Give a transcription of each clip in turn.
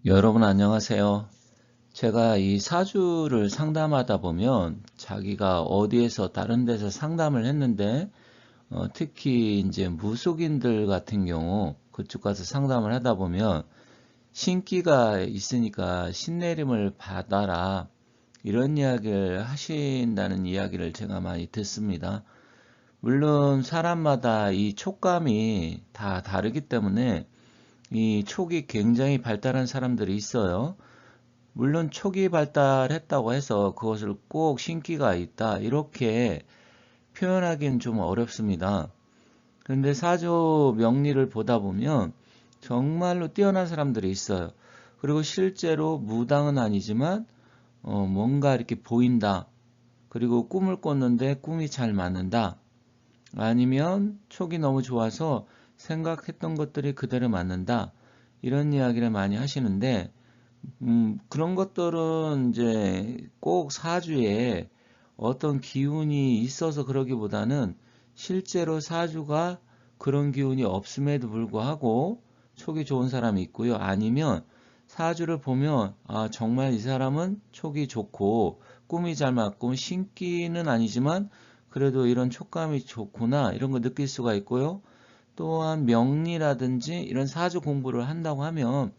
여러분 안녕하세요. 제가 이 사주를 상담하다 보면 자기가 어디에서 다른 데서 상담을 했는데 특히 이제 무속인들 같은 경우 그쪽 가서 상담을 하다 보면 신기가 있으니까 신내림을 받아라 이런 이야기를 하신다는 이야기를 제가 많이 듣습니다. 물론 사람마다 이 촉감이 다 다르기 때문에 이 촉이 굉장히 발달한 사람들이 있어요. 물론 촉이 발달했다고 해서 그것을 꼭 신기가 있다 이렇게 표현하기는 좀 어렵습니다. 그런데 사주 명리를 보다 보면 정말로 뛰어난 사람들이 있어요. 그리고 실제로 무당은 아니지만 뭔가 이렇게 보인다. 그리고 꿈을 꿨는데 꿈이 잘 맞는다. 아니면 촉이 너무 좋아서 생각했던 것들이 그대로 맞는다. 이런 이야기를 많이 하시는데 그런 것들은 이제 꼭 사주에 어떤 기운이 있어서 그러기보다는 실제로 사주가 그런 기운이 없음에도 불구하고 촉이 좋은 사람이 있고요. 아니면 사주를 보면 아 정말 이 사람은 촉이 좋고 꿈이 잘 맞고 신기는 아니지만 그래도 이런 촉감이 좋구나 이런 거 느낄 수가 있고요. 또한 명리라든지 이런 사주 공부를 한다고 하면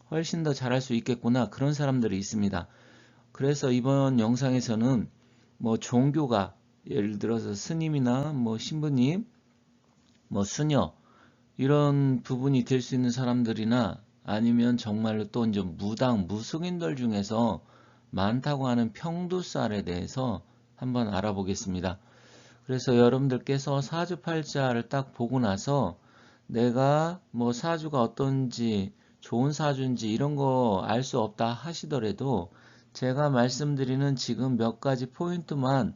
훨씬 더 잘할 수 있겠구나 그런 사람들이 있습니다. 그래서 이번 영상에서는 뭐 종교가 예를 들어서 스님이나 뭐 신부님, 뭐 수녀 이런 부분이 될 수 있는 사람들이나 아니면 정말로 또 이제 무당, 무속인들 중에서 많다고 하는 평두살에 대해서 한번 알아보겠습니다. 그래서 여러분들께서 사주팔자를 딱 보고 나서 내가 뭐 사주가 어떤지 좋은 사주인지 이런 거 알 수 없다 하시더라도 제가 말씀드리는 지금 몇 가지 포인트만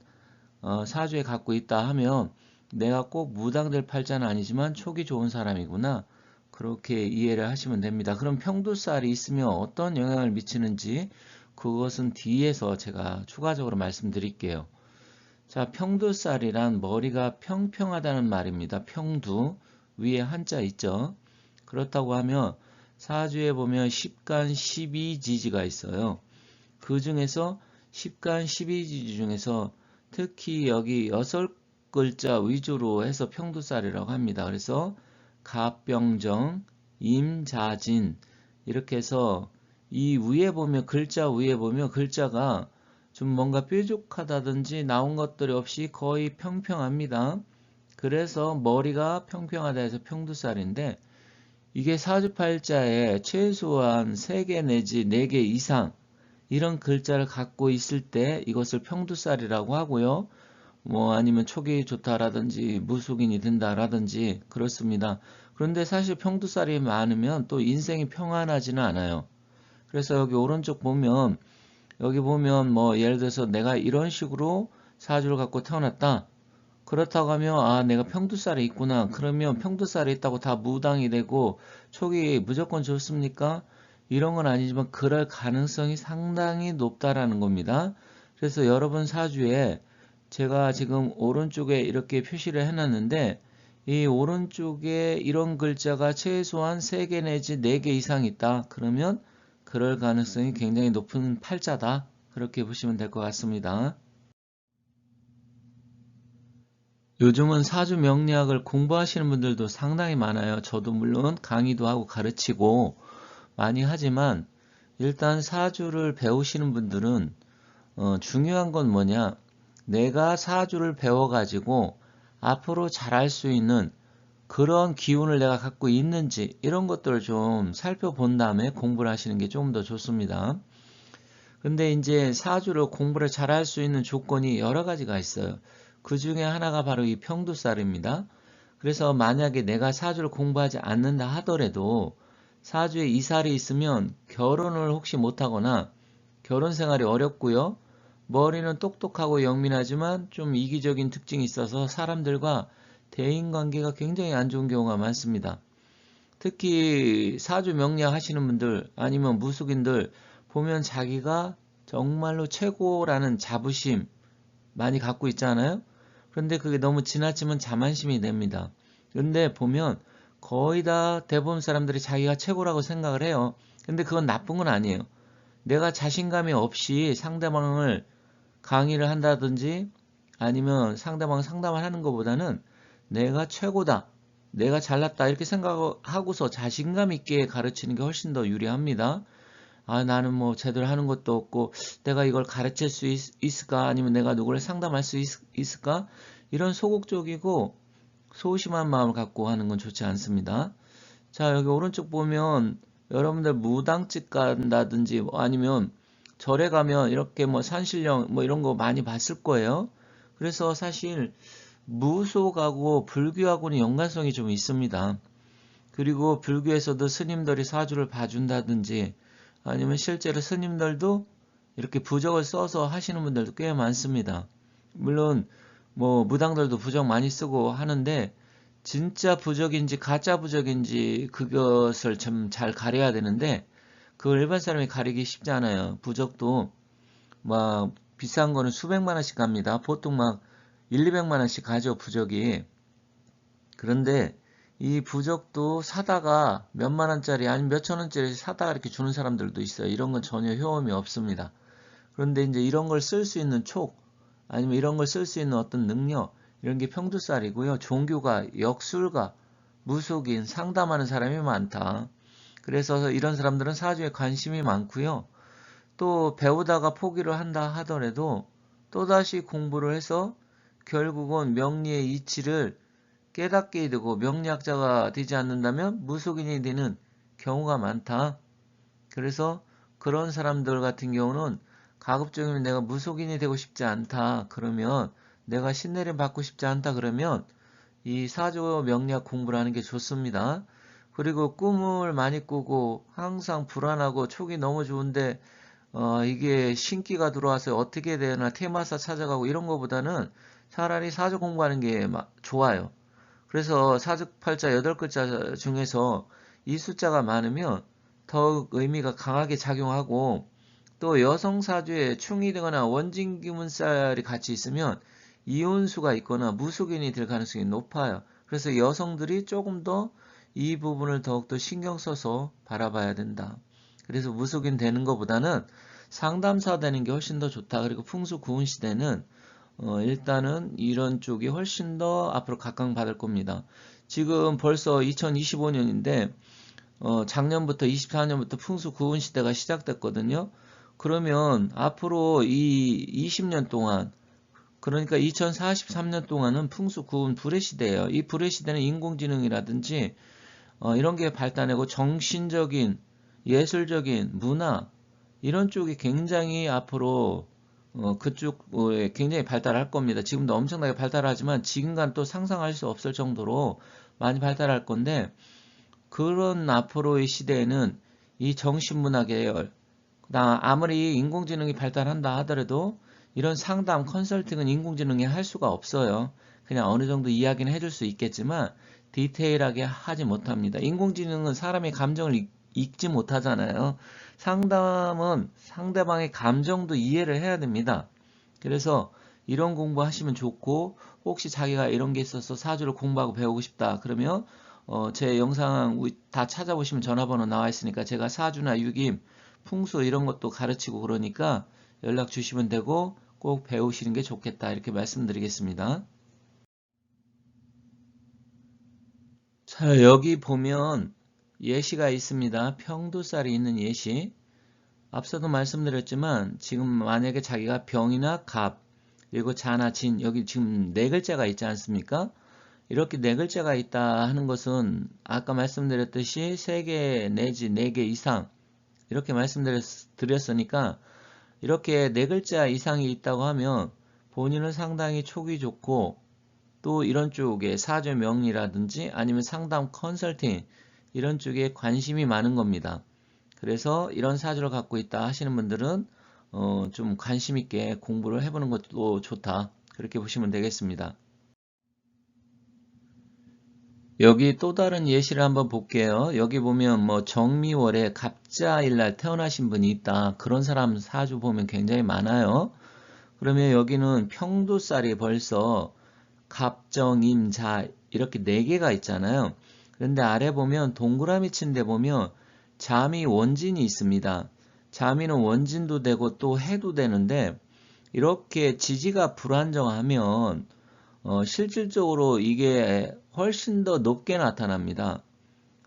사주에 갖고 있다 하면 내가 꼭 무당될 팔자는 아니지만 촉이 좋은 사람이구나 그렇게 이해를 하시면 됩니다. 그럼 평두살이 있으면 어떤 영향을 미치는지 그것은 뒤에서 제가 추가적으로 말씀드릴게요. 자, 평두살이란 머리가 평평하다는 말입니다. 평두, 위에 한자 있죠. 그렇다고 하면 사주에 보면 십간 12지지가 있어요. 그 중에서 십간 12지지 중에서 특히 여기 6글자 위주로 해서 평두살이라고 합니다. 그래서 갑병정, 임자진 이렇게 해서 이 위에 보면 글자 위에 보면 글자가 좀 뭔가 뾰족하다든지 나온 것들이 없이 거의 평평합니다. 그래서 머리가 평평하다 해서 평두살인데 이게 사주팔자에 최소한 3개 내지 4개 이상 이런 글자를 갖고 있을 때 이것을 평두살이라고 하고요. 뭐 아니면 촉이 좋다라든지 무속인이 된다라든지 그렇습니다. 그런데 사실 평두살이 많으면 또 인생이 평안하지는 않아요. 그래서 여기 오른쪽 보면 여기 보면 뭐 예를 들어서 내가 이런 식으로 사주를 갖고 태어났다. 그렇다고 하면 아 내가 평두살에 있구나. 그러면 평두살에 있다고 다 무당이 되고 촉이 무조건 좋습니까? 이런 건 아니지만 그럴 가능성이 상당히 높다라는 겁니다. 그래서 여러분 사주에 제가 지금 오른쪽에 이렇게 표시를 해놨는데 이 오른쪽에 이런 글자가 최소한 3개 내지 4개 이상 있다. 그러면 그럴 가능성이 굉장히 높은 팔자다. 그렇게 보시면 될 것 같습니다. 요즘은 사주 명리학을 공부하시는 분들도 상당히 많아요. 저도 물론 강의도 하고 가르치고 많이 하지만 일단 사주를 배우시는 분들은 중요한 건 뭐냐? 내가 사주를 배워가지고 앞으로 잘할 수 있는 그런 기운을 내가 갖고 있는지 이런 것들을 좀 살펴본 다음에 공부를 하시는 게 좀 더 좋습니다. 근데 이제 사주를 공부를 잘할 수 있는 조건이 여러 가지가 있어요. 그 중에 하나가 바로 이 평두살입니다. 그래서 만약에 내가 사주를 공부하지 않는다 하더라도 사주에 이살이 있으면 결혼을 혹시 못하거나 결혼 생활이 어렵고요. 머리는 똑똑하고 영민하지만 좀 이기적인 특징이 있어서 사람들과 대인관계가 굉장히 안 좋은 경우가 많습니다. 특히 사주 명리학 하시는 분들 아니면 무속인들 보면 자기가 정말로 최고라는 자부심 많이 갖고 있잖아요. 그런데 그게 너무 지나치면 자만심이 됩니다. 그런데 보면 거의 다 대부분 사람들이 자기가 최고라고 생각을 해요. 근데 그건 나쁜 건 아니에요. 내가 자신감이 없이 상대방을 강의를 한다든지 아니면 상대방 상담을 하는 것보다는 내가 최고다, 내가 잘났다 이렇게 생각하고서 자신감 있게 가르치는 게 훨씬 더 유리합니다. 아, 나는 뭐 제대로 하는 것도 없고 내가 이걸 가르칠 수 있을까? 아니면 내가 누구를 상담할 수 있을까? 이런 소극적이고 소심한 마음을 갖고 하는 건 좋지 않습니다. 자, 여기 오른쪽 보면 여러분들 무당집 간다든지 아니면 절에 가면 이렇게 뭐 산신령 뭐 이런 거 많이 봤을 거예요. 그래서 사실 무속하고 불교하고는 연관성이 좀 있습니다. 그리고 불교에서도 스님들이 사주를 봐준다든지 아니면 실제로 스님들도 이렇게 부적을 써서 하시는 분들도 꽤 많습니다. 물론 뭐 무당들도 부적 많이 쓰고 하는데 진짜 부적인지 가짜 부적인지 그것을 좀 잘 가려야 되는데 그걸 일반 사람이 가리기 쉽지 않아요. 부적도 막 비싼 거는 수백만 원씩 갑니다. 보통 막 1, 200만 원씩 가죠, 부적이. 그런데 이 부적도 사다가 몇만 원짜리 아니면 몇천 원짜리 사다가 이렇게 주는 사람들도 있어요. 이런 건 전혀 효험이 없습니다. 그런데 이제 이런 걸 쓸 수 있는 촉 아니면 이런 걸 쓸 수 있는 어떤 능력 이런 게 평두살이고요. 종교가 역술가 무속인 상담하는 사람이 많다. 그래서 이런 사람들은 사주에 관심이 많고요. 또 배우다가 포기를 한다 하더라도 또다시 공부를 해서 결국은 명리의 이치를 깨닫게 되고 명리학자가 되지 않는다면 무속인이 되는 경우가 많다. 그래서 그런 사람들 같은 경우는 가급적이면 내가 무속인이 되고 싶지 않다. 그러면 내가 신내림 받고 싶지 않다. 그러면 이 사주 명리학 공부를 하는 게 좋습니다. 그리고 꿈을 많이 꾸고 항상 불안하고 촉이 너무 좋은데 이게 신기가 들어와서 어떻게 되나 테마사 찾아가고 이런 거보다는 차라리 사주 공부하는 게 좋아요. 그래서 사주팔자 8글자 중에서 이 숫자가 많으면 더욱 의미가 강하게 작용하고 또 여성 사주에 충이 되거나 원진기문살이 같이 있으면 이혼수가 있거나 무속인이 될 가능성이 높아요. 그래서 여성들이 조금 더 이 부분을 더욱더 신경 써서 바라봐야 된다. 그래서 무속인 되는 것보다는 상담사 되는 게 훨씬 더 좋다. 그리고 풍수 구운 시대는 일단은 이런 쪽이 훨씬 더 앞으로 각광받을 겁니다. 지금 벌써 2025년인데 작년부터 24년부터 풍수 구운 시대가 시작됐거든요. 그러면 앞으로 이 20년 동안 그러니까 2043년 동안은 풍수 구운 불의 시대예요. 이 불의 시대는 인공지능이라든지 이런 게 발달하고 정신적인 예술적인 문화 이런 쪽이 굉장히 앞으로 그쪽에 굉장히 발달할 겁니다. 지금도 엄청나게 발달하지만 지금과는 또 상상할 수 없을 정도로 많이 발달할 건데 그런 앞으로의 시대에는 이 정신문화 계열 아무리 인공지능이 발달한다 하더라도 이런 상담 컨설팅은 인공지능이 할 수가 없어요. 그냥 어느 정도 이야기는 해줄 수 있겠지만 디테일하게 하지 못합니다. 인공지능은 사람의 감정을 읽지 못하잖아요. 상담은 상대방의 감정도 이해를 해야 됩니다. 그래서 이런 공부하시면 좋고 혹시 자기가 이런 게 있어서 사주를 공부하고 배우고 싶다 그러면 제 영상 다 찾아보시면 전화번호 나와 있으니까 제가 사주나 유김, 풍수 이런 것도 가르치고 그러니까 연락 주시면 되고 꼭 배우시는 게 좋겠다 이렇게 말씀드리겠습니다. 자, 여기 보면 예시가 있습니다. 평두살이 있는 예시. 앞서도 말씀드렸지만 지금 만약에 자기가 병이나 갑 그리고 자나 진 여기 지금 네 글자가 있지 않습니까? 이렇게 네 글자가 있다 하는 것은 아까 말씀드렸듯이 3개 내지 4개 이상 이렇게 말씀드렸으니까 이렇게 네 글자 이상이 있다고 하면 본인은 상당히 촉이 좋고 또 이런 쪽에 사주 명리라든지 아니면 상담 컨설팅 이런 쪽에 관심이 많은 겁니다. 그래서 이런 사주를 갖고 있다 하시는 분들은 좀 관심 있게 공부를 해보는 것도 좋다. 그렇게 보시면 되겠습니다. 여기 또 다른 예시를 한번 볼게요. 여기 보면 뭐 정미월에 갑자일날 태어나신 분이 있다. 그런 사람 사주 보면 굉장히 많아요. 그러면 여기는 평두살이 벌써 갑정임자 이렇게 4개가 있잖아요. 그런데 아래 보면 동그라미 친 데 보면 자미 원진이 있습니다. 자미는 원진도 되고 또 해도 되는데 이렇게 지지가 불안정하면 실질적으로 이게 훨씬 더 높게 나타납니다.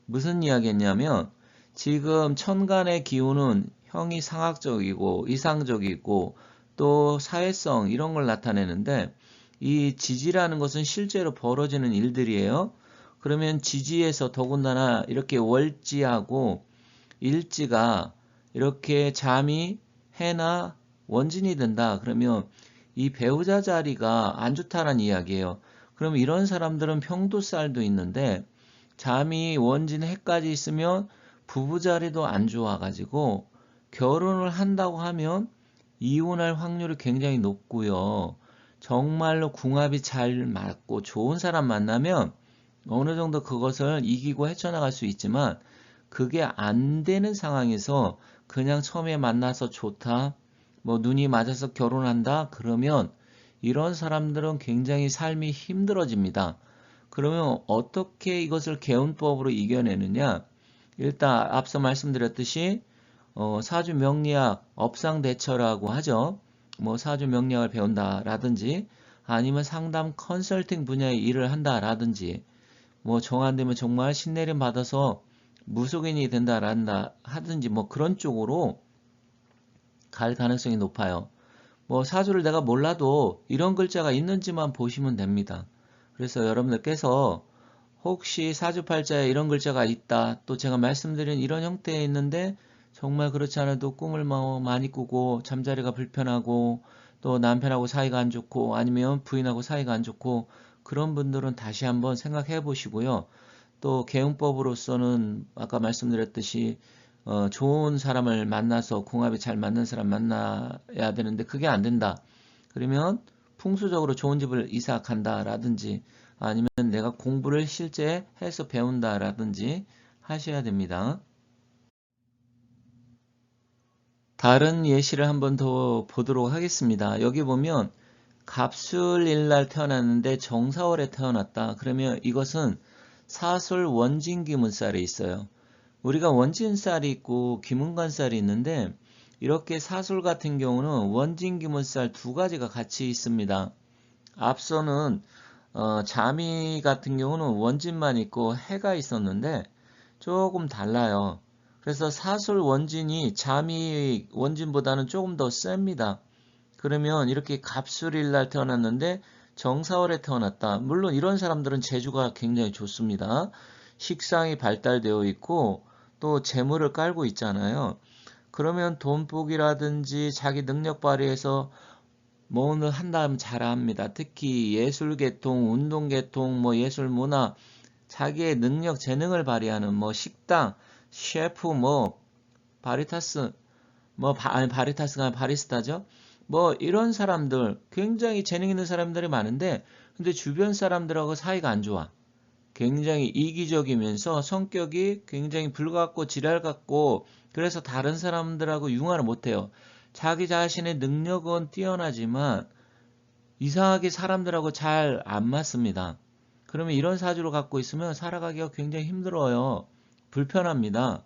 무슨 이야기였냐면 지금 천간의 기운은 형이 상학적이고 이상적이고 또 사회성 이런 걸 나타내는데 이 지지라는 것은 실제로 벌어지는 일들이에요. 그러면 지지에서 더군다나 이렇게 월지하고 일지가 이렇게 잠이 해나 원진이 된다. 그러면 이 배우자 자리가 안 좋다는 이야기예요. 그럼 이런 사람들은 평도살도 있는데 잠이 원진 해까지 있으면 부부 자리도 안 좋아가지고 결혼을 한다고 하면 이혼할 확률이 굉장히 높고요. 정말로 궁합이 잘 맞고 좋은 사람 만나면 어느 정도 그것을 이기고 헤쳐나갈 수 있지만 그게 안 되는 상황에서 그냥 처음에 만나서 좋다, 뭐 눈이 맞아서 결혼한다, 그러면 이런 사람들은 굉장히 삶이 힘들어집니다. 그러면 어떻게 이것을 개운법으로 이겨내느냐? 일단 앞서 말씀드렸듯이 사주 명리학 업상대처라고 하죠. 뭐 사주 명리학을 배운다라든지 아니면 상담 컨설팅 분야의 일을 한다라든지 뭐 정 안 되면 정말 신내림 받아서 무속인이 된다란다 하든지 뭐 그런 쪽으로 갈 가능성이 높아요. 뭐 사주를 내가 몰라도 이런 글자가 있는지만 보시면 됩니다. 그래서 여러분들께서 혹시 사주팔자에 이런 글자가 있다, 또 제가 말씀드린 이런 형태에 있는데 정말 그렇지 않아도 꿈을 많이 꾸고 잠자리가 불편하고 또 남편하고 사이가 안 좋고 아니면 부인하고 사이가 안 좋고 그런 분들은 다시 한번 생각해 보시고요. 또 개운법으로서는 아까 말씀드렸듯이 좋은 사람을 만나서 궁합이 잘 맞는 사람 만나야 되는데 그게 안 된다. 그러면 풍수적으로 좋은 집을 이사 간다라든지 아니면 내가 공부를 실제 해서 배운다라든지 하셔야 됩니다. 다른 예시를 한번 더 보도록 하겠습니다. 여기 보면 갑술일날 태어났는데 정사월에 태어났다. 그러면 이것은 사술 원진기문살에 있어요. 우리가 원진살이 있고 기문간살이 있는데 이렇게 사술 같은 경우는 원진기문살 두 가지가 같이 있습니다. 앞서는 자미 같은 경우는 원진만 있고 해가 있었는데 조금 달라요. 그래서 사술 원진이 자미 원진보다는 조금 더 셉니다. 그러면 이렇게 갑술일 날 태어났는데 정사월에 태어났다. 물론 이런 사람들은 재주가 굉장히 좋습니다. 식상이 발달되어 있고 또 재물을 깔고 있잖아요. 그러면 돈복이라든지 자기 능력 발휘해서 뭐를 한다면 잘합니다. 특히 예술계통, 운동계통, 뭐 예술문화, 자기의 능력, 재능을 발휘하는 뭐 식당, 셰프, 뭐 바리타스, 뭐 아니 바리타스가 아니라 바리스타죠. 뭐 이런 사람들 굉장히 재능 있는 사람들이 많은데 근데 주변 사람들하고 사이가 안 좋아. 굉장히 이기적이면서 성격이 굉장히 불같고 지랄 같고 그래서 다른 사람들하고 융화를 못해요. 자기 자신의 능력은 뛰어나지만 이상하게 사람들하고 잘 안 맞습니다. 그러면 이런 사주를 갖고 있으면 살아가기가 굉장히 힘들어요. 불편합니다.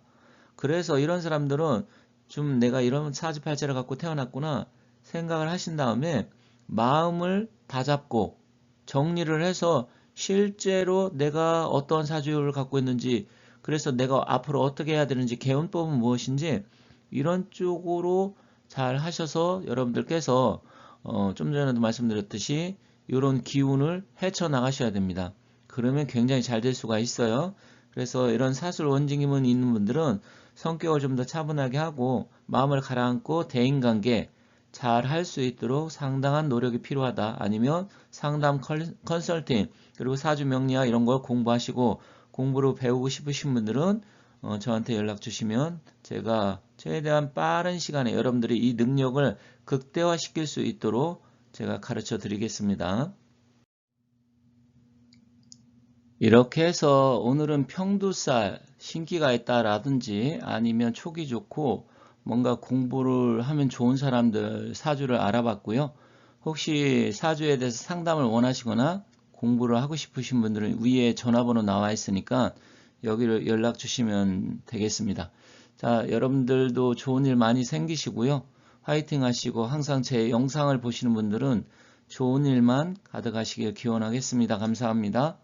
그래서 이런 사람들은 좀 내가 이런 사주팔자를 갖고 태어났구나 생각을 하신 다음에 마음을 다잡고 정리를 해서 실제로 내가 어떤 사주를 갖고 있는지 그래서 내가 앞으로 어떻게 해야 되는지 개운법은 무엇인지 이런 쪽으로 잘 하셔서 여러분들께서 좀 전에도 말씀드렸듯이 이런 기운을 헤쳐나가셔야 됩니다. 그러면 굉장히 잘 될 수가 있어요. 그래서 이런 사술 원징임은 있는 분들은 성격을 좀 더 차분하게 하고 마음을 가라앉고 대인관계 잘 할 수 있도록 상당한 노력이 필요하다. 아니면 상담 컨설팅 그리고 사주 명리학 이런 걸 공부하시고 공부를 배우고 싶으신 분들은 저한테 연락 주시면 제가 최대한 빠른 시간에 여러분들이 이 능력을 극대화시킬 수 있도록 제가 가르쳐 드리겠습니다. 이렇게 해서 오늘은 평두살, 신기가 있다라든지 아니면 촉이 좋고 뭔가 공부를 하면 좋은 사람들 사주를 알아봤고요. 혹시 사주에 대해서 상담을 원하시거나 공부를 하고 싶으신 분들은 위에 전화번호 나와 있으니까 여기를 연락 주시면 되겠습니다. 자, 여러분들도 좋은 일 많이 생기시고요. 화이팅 하시고 항상 제 영상을 보시는 분들은 좋은 일만 가득하시길 기원하겠습니다. 감사합니다.